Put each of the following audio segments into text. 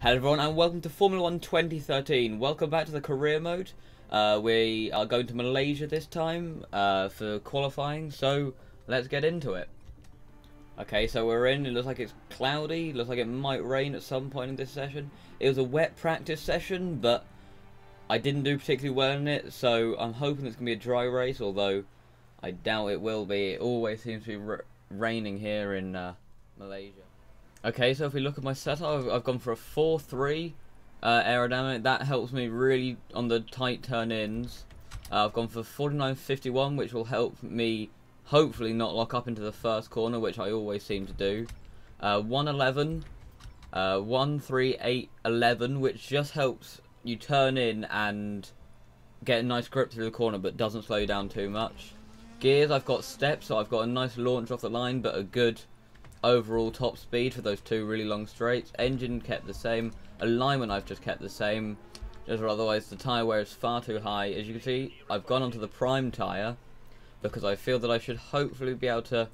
Hello everyone and welcome to Formula 1 2013. Welcome back to the career mode. We are going to Malaysia this time for qualifying, so let's get into it. Okay, so we're in. It looks like it's cloudy. Looks like it might rain at some point in this session. It was a wet practice session, but I didn't do particularly well in it, so I'm hoping it's going to be a dry race, although I doubt it will be. It always seems to be raining here in Malaysia. Okay, so if we look at my setup, I've gone for a 4-3 aerodynamic. That helps me really on the tight turn-ins. I've gone for 49.51, which will help me hopefully not lock up into the first corner, which I always seem to do. 111, 138.11, which just helps you turn in and get a nice grip through the corner, but doesn't slow you down too much. Gears, I've got steps, so I've got a nice launch off the line, but a good overall top speed for those two really long straights. Engine kept the same. Alignment I've just kept the same, just otherwise the tyre wear is far too high. As you can see, I've gone onto the prime tyre because I feel that I should hopefully be able to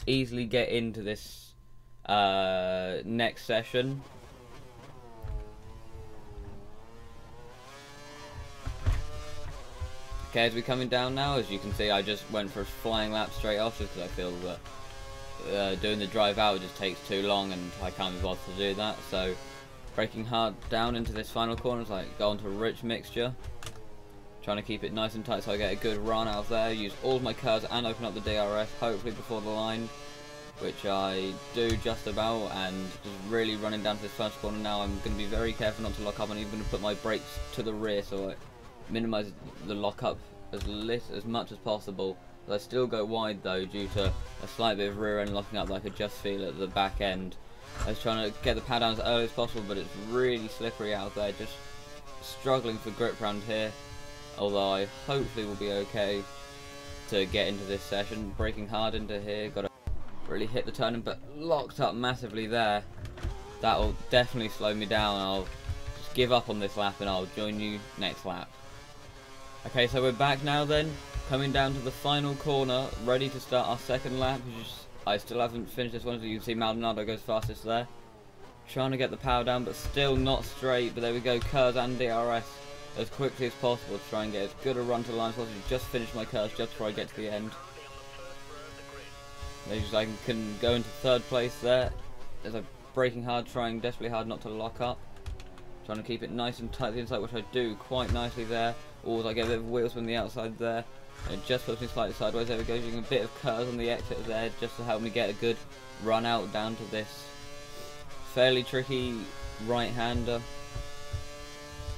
easily get into this next session. Okay, as we're coming down now, as you can see, I just went for a flying lap straight off just because I feel that doing the drive out just takes too long and I can't be bothered to do that. So braking hard down into this final corner, so I go onto a rich mixture, trying to keep it nice and tight so I get a good run out of there. Use all of my curves and open up the DRS hopefully before the line, which I do just about, and just really running down to this first corner now. I'm going to be very careful not to lock up, and even going to put my brakes to the rear so I minimise the lock up as much as possible. I still go wide though due to a slight bit of rear end locking up that I could just feel at the back end. I was trying to get the pad down as early as possible, but it's really slippery out there, just struggling for grip round here, although I hopefully will be okay to get into this session. Braking hard into here, got to really hit the turning, but locked up massively there. That will definitely slow me down. I'll just give up on this lap and I'll join you next lap. Okay, so we're back now then. Coming down to the final corner, ready to start our second lap. I still haven't finished this one, so you can see Maldonado goes fastest there. Trying to get the power down, but still not straight. But there we go, curves and DRS as quickly as possible to try and get as good a run to the line as possible. Just finished my curves just before I get to the end. I can go into third place there as I'm braking hard, trying desperately hard not to lock up. Trying to keep it nice and tight to the inside, which I do quite nicely there. Or I get a bit of wheels from the outside there. It just puts me slightly sideways. There we go, using a bit of curves on the exit there just to help me get a good run out down to this fairly tricky right-hander.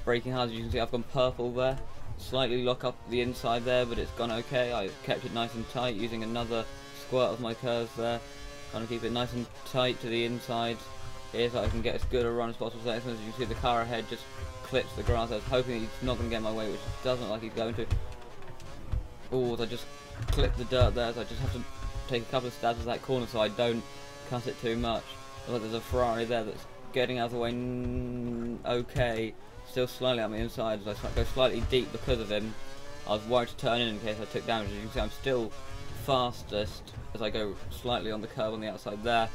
Braking hard, as you can see, I've gone purple there. Slightly lock up the inside there, but it's gone okay. I kept it nice and tight using another squirt of my curves there. Trying to keep it nice and tight to the inside here so I can get as good a run as possible. So as you can see, the car ahead just clips the grass. I was hoping he's not going to get in my way, which doesn't look like he's going to. Oh, I just clipped the dirt there, so I just have to take a couple of stabs at that corner so I don't cut it too much. Looks like there's a Ferrari there that's getting out of the way okay. Still slightly on the inside as I go slightly deep because of him. I was worried to turn in case I took damage. As you can see, I'm still fastest as I go slightly on the curve on the outside there.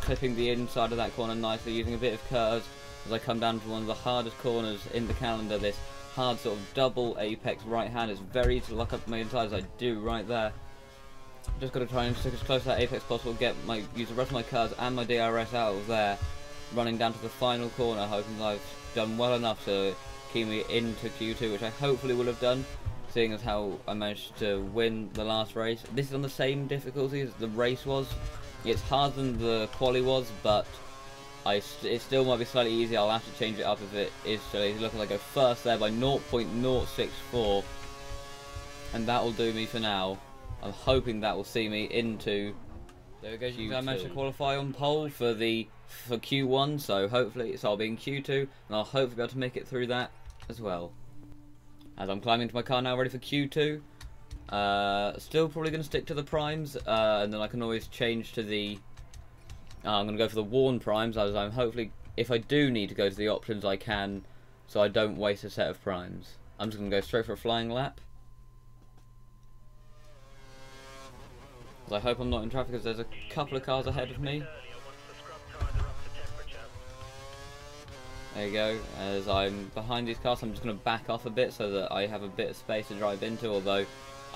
Clipping the inside of that corner nicely, using a bit of curves as I come down to one of the hardest corners in the calendar. This hard sort of double apex right hand is very easy to lock up my inside as I do right there. Just got to try and stick as close to that apex as possible, use the rest of my curves and my DRS out of there, running down to the final corner, hoping I've done well enough to keep me into Q2, which I hopefully will have done, seeing as how I managed to win the last race. This is on the same difficulty as the race was. It's harder than the quali was, but it still might be slightly easier. I'll have to change it up if it is so easy. Look, I go first there by 0.064, and that will do me for now. I'm hoping that will see me into. There we go. I managed to qualify on pole for Q1, so hopefully, I'll be in Q2, and I'll hopefully be able to make it through that as well. As I'm climbing into my car now, ready for Q2. Still probably going to stick to the primes, and then I can always change to the. I'm going to go for the worn primes, as I'm hopefully, if I do need to go to the options, I can, so I don't waste a set of primes. I'm just going to go straight for a flying lap. I hope I'm not in traffic, because there's a couple of cars ahead of me. There you go. As I'm behind these cars, I'm just going to back off a bit so that I have a bit of space to drive into, although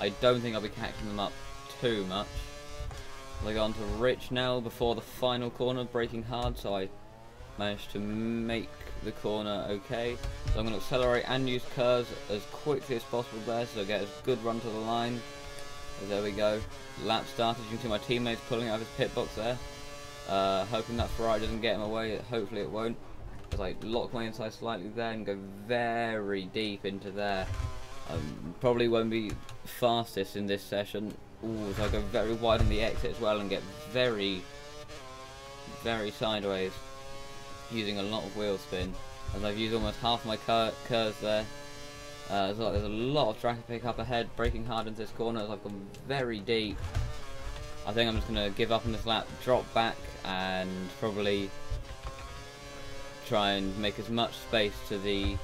I don't think I'll be catching them up too much. I go on to Rich now before the final corner, braking hard, so I managed to make the corner okay. So I'm going to accelerate and use curves as quickly as possible there, so I get a good run to the line. So there we go. Lap started. You can see my teammates pulling out of his pit box there. Hoping that Ferrari doesn't get him away. Hopefully it won't. As I lock my inside slightly there and go very deep into there. Probably won't be fastest in this session. Ooh, so I go very wide on the exit as well and get very sideways, using a lot of wheel spin. As I've used almost half my curves there. There's a lot of track to pick up ahead, braking hard into this corner as I've gone very deep. I think I'm just going to give up on this lap, drop back, and probably try and make as much space to the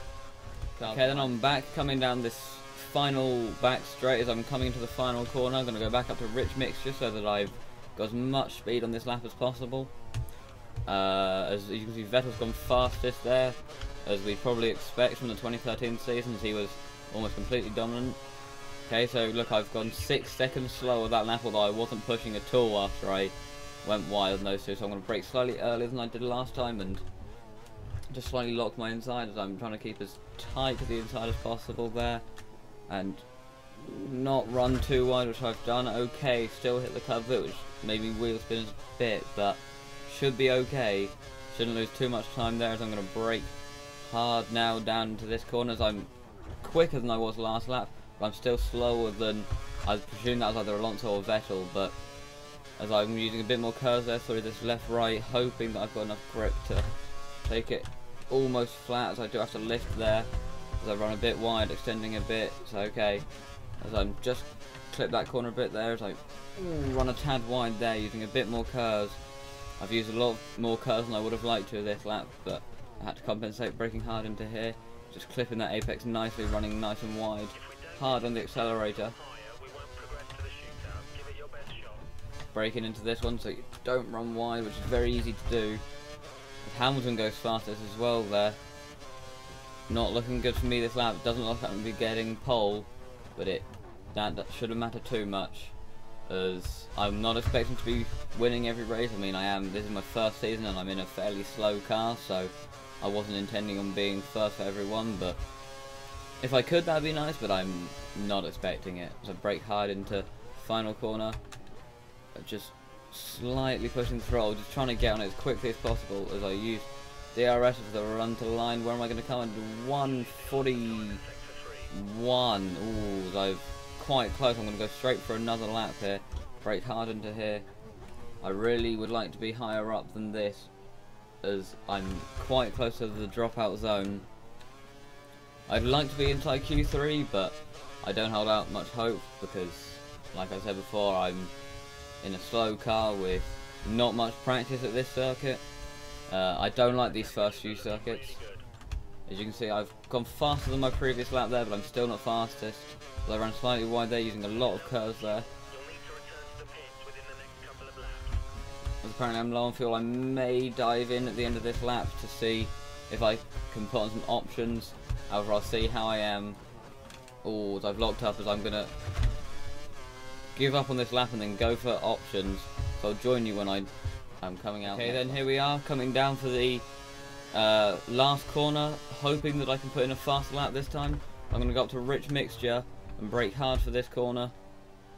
car. Okay, then I'm back, coming down this final back straight as I'm coming into the final corner. I'm going to go back up to Rich Mixture so that I've got as much speed on this lap as possible. As you can see, Vettel's gone fastest there, as we'd probably expect from the 2013 season, as he was almost completely dominant. Okay, so look, I've gone 6 seconds slower that lap, although I wasn't pushing at all after I went wide on those two, so I'm going to brake slightly earlier than I did last time and just slightly lock my inside as I'm trying to keep as tight to the inside as possible there and not run too wide, which I've done. Okay, still hit the curb bit, which maybe wheel spins a bit, but should be okay. Shouldn't lose too much time there as I'm going to brake hard now down into this corner as I'm quicker than I was last lap, but I'm still slower than, I presume that was either Alonso or Vettel, but as I'm using a bit more curves there through this left right, hoping that I've got enough grip to take it almost flat, as I do have to lift there as I run a bit wide, extending a bit. So okay, as I'm just clip that corner a bit there as I run a tad wide there, using a bit more curves. I've used a lot more curves than I would have liked to this lap, but I had to compensate, braking hard into here, just clipping that apex nicely, running nice and wide, hard on the accelerator, braking into this one so you don't run wide, which is very easy to do. Hamilton goes fastest as well there. Not looking good for me this lap. It doesn't look like I'm going to be getting pole, but that shouldn't matter too much, as I'm not expecting to be winning every race. I mean, I am. This is my first season and I'm in a fairly slow car, so I wasn't intending on being first for everyone, but if I could, that'd be nice, but I'm not expecting it. So brake hard into final corner, just slightly pushing the throttle, just trying to get on it as quickly as possible as I use DRS as the run to the line. Where am I going to come into 141? Ooh, I'm quite close. I'm going to go straight for another lap here. Brake hard into here. I really would like to be higher up than this, as I'm quite close to the dropout zone. I'd like to be inside Q3, but I don't hold out much hope because, like I said before, I'm in a slow car with not much practice at this circuit. I don't like these first few circuits. As you can see, I've gone faster than my previous lap there, but I'm still not fastest. So I ran slightly wide there, using a lot of curves there. As apparently I'm low on fuel, I may dive in at the end of this lap to see if I can put on some options. However, I'll see how I am. Oh, I've locked up, as I'm going to give up on this lap and then go for options. So I'll join you when I'm coming out. Okay, then here we are, coming down for the last corner, hoping that I can put in a fast lap this time. I'm going to go up to Rich Mixture and brake hard for this corner,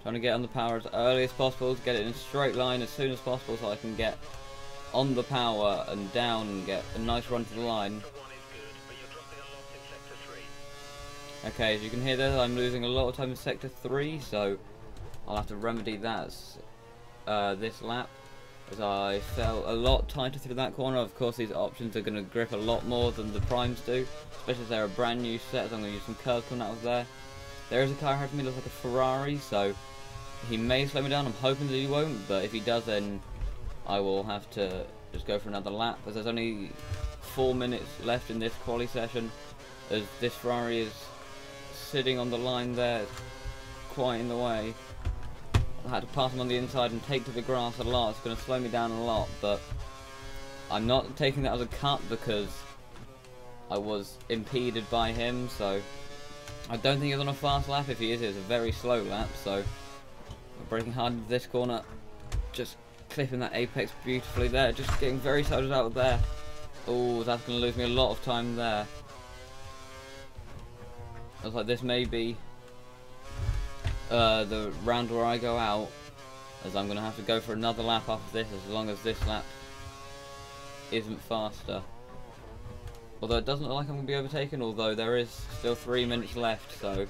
trying to get on the power as early as possible, to get it in a straight line as soon as possible so I can get on the power and down and get a nice run to the line. Okay, as you can hear there, I'm losing a lot of time in Sector 3, so I'll have to remedy that this lap, as I fell a lot tighter through that corner. Of course, these options are going to grip a lot more than the primes do, especially as they're a brand new set, so I'm going to use some curves coming out of there. There is a car ahead of me, looks like a Ferrari, so he may slow me down. I'm hoping that he won't, but if he does, then I will have to just go for another lap, as there's only 4 minutes left in this quali session, as this Ferrari is sitting on the line there, quite in the way. I had to pass him on the inside and take to the grass a lot. It's going to slow me down a lot, but I'm not taking that as a cut, because I was impeded by him, so I don't think he's on a fast lap. If he is, it's a very slow lap, so we're braking hard into this corner, just clipping that apex beautifully there, just getting very sided out of there. Oh, that's going to lose me a lot of time there. I was like, this may be the round where I go out, as I'm going to have to go for another lap after this, as long as this lap isn't faster. Although it doesn't look like I'm going to be overtaken, although there is still 3 minutes left, so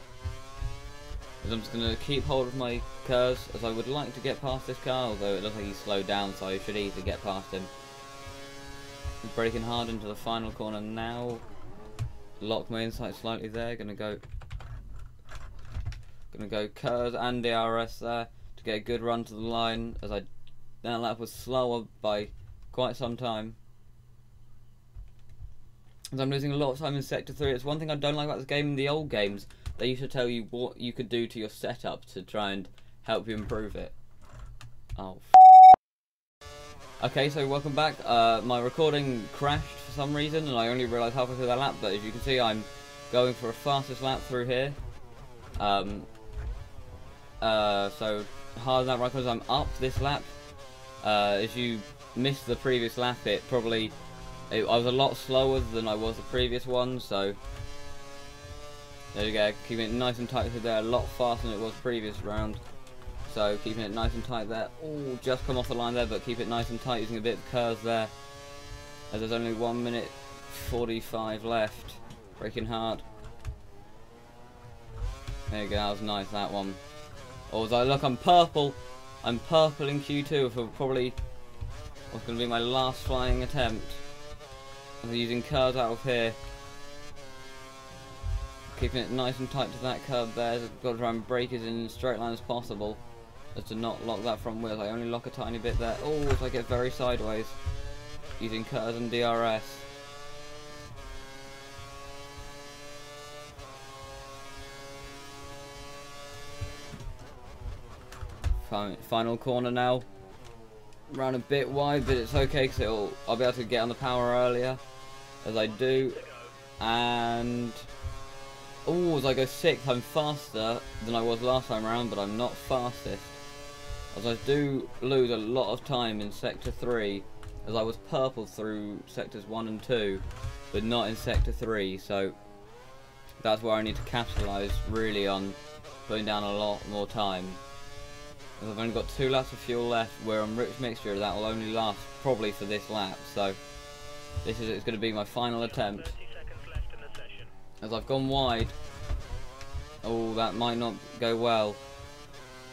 I'm just going to keep hold of my curves, as I would like to get past this car, although it looks like he's slowed down, so I should easily get past him. He's braking hard into the final corner now. Lock my insight slightly there, gonna go curves and DRS there to get a good run to the line, as that lap was slower by quite some time. As I'm losing a lot of time in Sector 3. It's one thing I don't like about this game. In the old games, they used to tell you what you could do to your setup to try and help you improve it. Oh, okay, so welcome back. My recording crashed for some reason, and I only realised halfway through that lap, but as you can see, I'm going for a fastest lap through here. So hard that right, because I'm up this lap. As you missed the previous lap, I was a lot slower than I was the previous one, so there you go, keeping it nice and tight through there, a lot faster than it was previous round. So keeping it nice and tight there. Oh, just come off the line there, but keep it nice and tight using a bit of curves there, as there's only 1 minute 45 left. Braking hard. There you go, that was nice, that one. Oh, as I look, I'm purple. I'm purple in Q2 for probably what's going to be my last flying attempt. I'm using curves out of here. Keeping it nice and tight to that curve there. I've got to try and brake as in a straight line as possible, as to not lock that front wheel. I only lock a tiny bit there. Oh, as I get very sideways. Using curves and DRS. Final corner now. Ran a bit wide, but it's okay because I'll be able to get on the power earlier, as I do. And oh, as I go 6th, I'm faster than I was last time around, but I'm not fastest, as I do lose a lot of time in Sector 3, as I was purple through Sectors 1 and 2, but not in Sector 3, so that's where I need to capitalise really on putting down a lot more time. As I've only got 2 laps of fuel left. We're on rich mixture, that will only last probably for this lap, so it's going to be my final attempt. As I've gone wide, oh, that might not go well.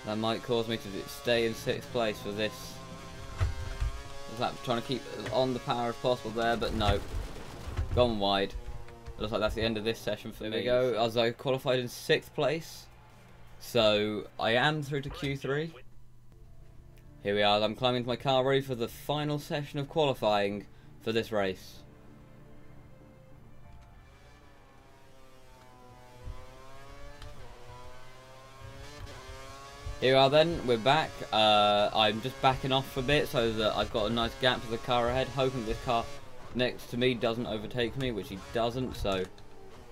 That might cause me to stay in 6th place for this lap, trying to keep on the power as possible there, but no, gone wide. Looks like that's the end of this session for me. There we go, as I qualified in 6th place. So I am through to Q3. Here we are, I'm climbing into my car ready for the final session of qualifying for this race. Here we are then, we're back. I'm just backing off a bit so that I've got a nice gap to the car ahead, hoping this car next to me doesn't overtake me, which he doesn't, so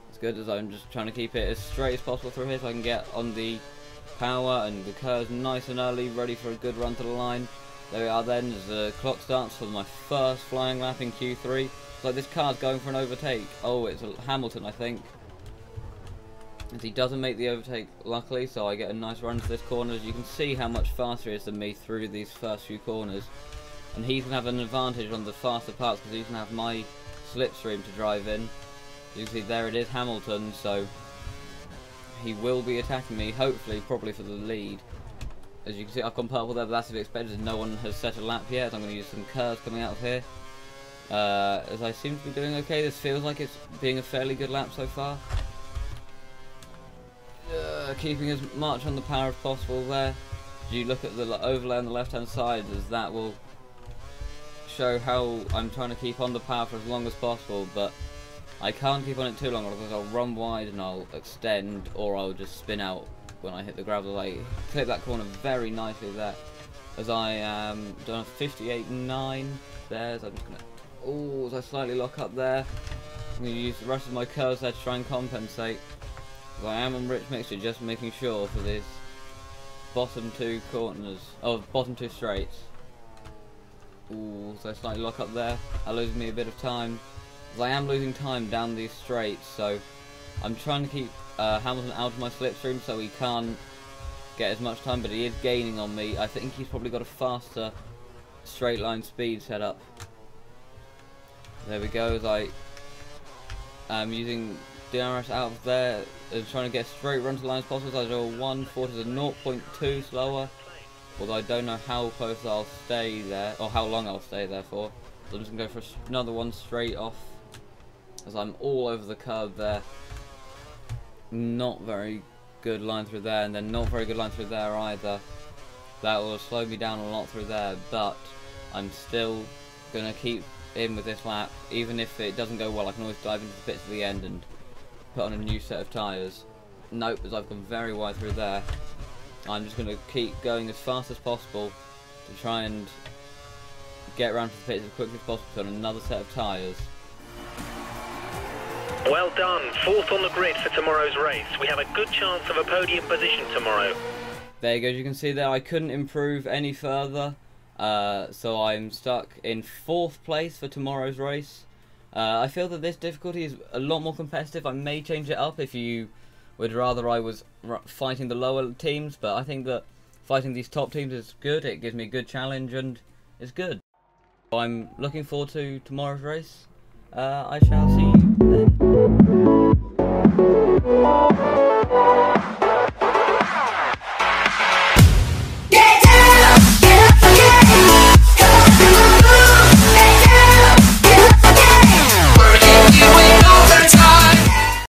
it's good, as I'm just trying to keep it as straight as possible through here so I can get on the power and the curves nice and early, ready for a good run to the line. There we are then, as the clock starts for my first flying lap in Q3. It's like this car's going for an overtake. Oh, it's Hamilton, I think. As he doesn't make the overtake, luckily, so I get a nice run to this corner. As you can see how much faster he is than me through these first few corners. And he's going to have an advantage on the faster parts, because he's going to have my slipstream to drive in. As you can see, there it is, Hamilton, so he will be attacking me, hopefully, probably for the lead. As you can see, I've gone purple there, but that's to be expected, no one has set a lap yet, so I'm going to use some curves coming out of here. As I seem to be doing okay, this feels like it's being a fairly good lap so far. Keeping as much on the power as possible there. As you look at the overlay on the left hand side, as that will show how I'm trying to keep on the power for as long as possible, but I can't keep on it too long, because I'll run wide and I'll extend, or I'll just spin out when I hit the gravel. I clip that corner very nicely there, as I am done a 58.9 there, so I'm just gonna, oh, as I slightly lock up there, I'm going to use the rest of my curves there to try and compensate. I am on rich mixture, just making sure for these bottom two corners, bottom two straights. Ooh, so slightly lock up there. That loses me a bit of time. I am losing time down these straights, so I'm trying to keep Hamilton out of my slipstream so he can't get as much time, but he is gaining on me. I think he's probably got a faster straight line speed set up. There we go, as I am using DRS out of there and trying to get a straight run to line as possible. So I do a 140 to 0.2 slower, although I don't know how close I'll stay there, or how long I'll stay there for. So I'm just going to go for another one straight off, as I'm all over the curb there. Not very good line through there, and then not very good line through there either. That will slow me down a lot through there, but I'm still going to keep in with this lap. Even if it doesn't go well, I can always dive into the bits at the end and put on a new set of tyres. Nope, as I've gone very wide through there. I'm just going to keep going as fast as possible to try and get around to the pits as quickly as possible on another set of tyres. Well done, 4th on the grid for tomorrow's race. We have a good chance of a podium position tomorrow. There you go, as you can see there, I couldn't improve any further. So I'm stuck in 4th place for tomorrow's race. I feel that this difficulty is a lot more competitive. I may change it up if you would rather I was fighting the lower teams, but I think that fighting these top teams is good. It gives me a good challenge and it's good. So I'm looking forward to tomorrow's race. I shall see you then.